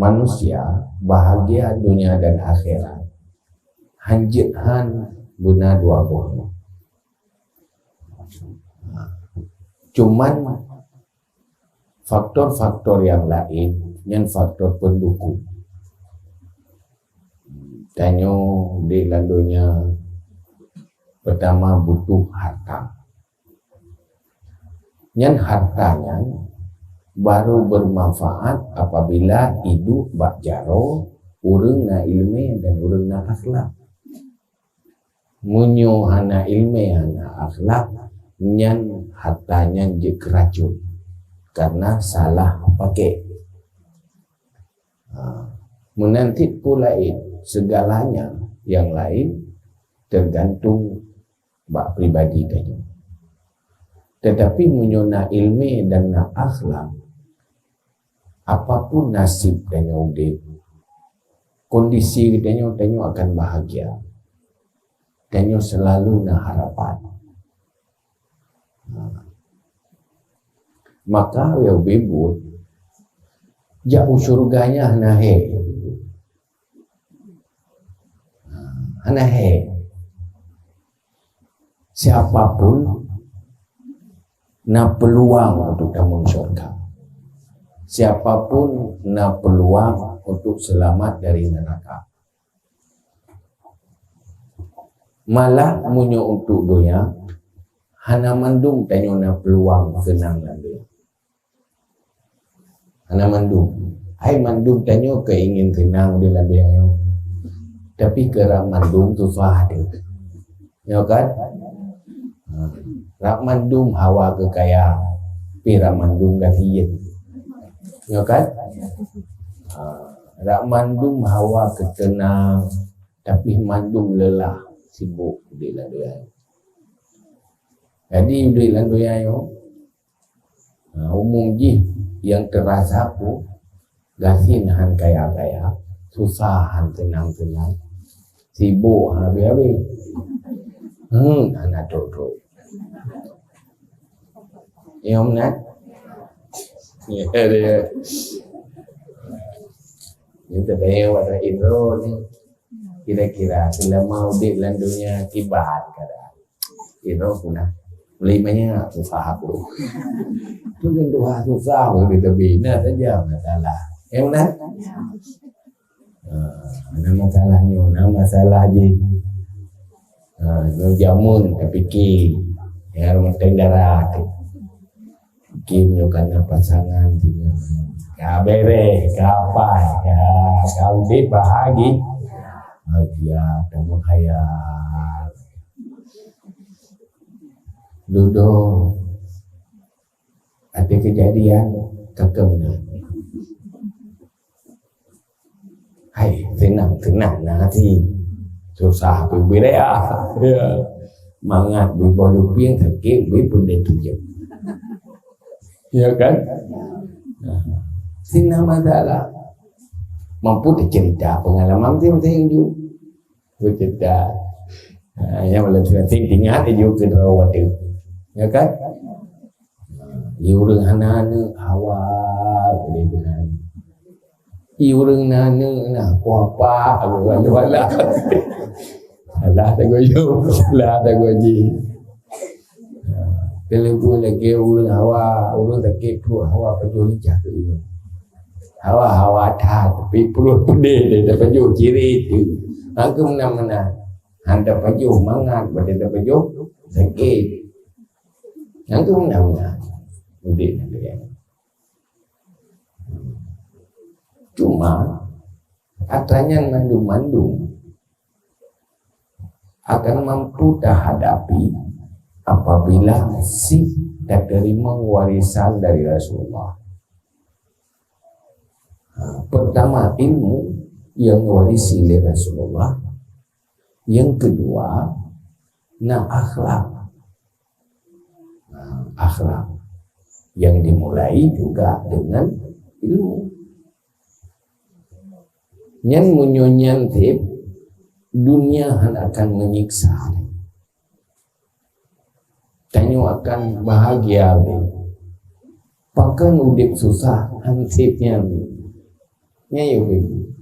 manusia bahagia dunia dan akhirat hanjithan guna dua bohong. Cuman faktor-faktor yang lain yang faktor pendukung. Tanyo di landunya pertama butuh harta. Yang hartanya baru bermanfaat apabila hidup bak jaro urang na ilmu dan urang na akhlak. Munyo hana ilmu hana akhlak nyan hartanya je keracun karena salah pakai. Menanti pula segalanya yang lain tergantung bak pribadi tadi. Tetapi menyona ilmu dan na akhlak, apapun nasib tanya udip, kondisi tanya akan bahagia, tanya selalu na harapan. Maka ya bebut, jauh surganya hanahe, siapapun na peluang untuk tamun syurga. Siapapun na peluang untuk selamat dari neraka. Malah munyo untuk doya hana mandung tanyo na peluang senang nanti. Hana mandung. Hai mandung tanyo keingin senang di lantai ayo. Tapi kerap mandung tu susah dia. Ya kan? Rak mandum hawa kekaya, pira mandum gatiyen. Ya kan? Rak mandum hawa ketenang, tapi mandum lelah, sibuk di landuyan. Jadi di landuyan umum ji yang terasa ku gasin han kaya-kaya, susah han tenang-tenang, sibuk han habis-habis. Anak duduk. Ya Om ya dia. Kita bayar pada Indro ni. Kira-kira bila mau di landunya kibat kada. Indro punah. Limanya susah aku. Itu kan doa susah di tebina saja masalah. Ya Om mana masalahnya? Masalah je. Jamun tapi ki ya rumah tendara kim karena pasangan tinggal kabere kapai ya kau di bahagi bahagia kamu hayat duduk ada kejadian kekemunan hai tenang nanti susah berbeda ya mangat berbolu piang terkek berbeda tujuh ya kan sina masalah mampu cerita pengalaman penting juga bercerita yang melakukan tinggal juga kerawat ya kan iurang hana-hana awal benar iurang nana na kuapa wala Allah tak goyo, Allah tak goji. Kalau lagi urang hawa, urang tak kepu hawa pejuli jatuh. Hawa dah tapi perlu pede dah peju kiri itu. Aku mana anda peju mangat pada peju sakit. Aku mana udik dia. Cuma katanya mandum akan mampu hadapi apabila si tak terima warisan dari Rasulullah. Pertama ilmu yang diwarisi oleh Rasulullah. Yang kedua akhlak. Akhlak yang dimulai juga dengan ilmu. Yang menyonyantip dunia akan menyiksa. Tanyo akan bahagia. Pakan udip susah hansipnya. Nya yo begitu.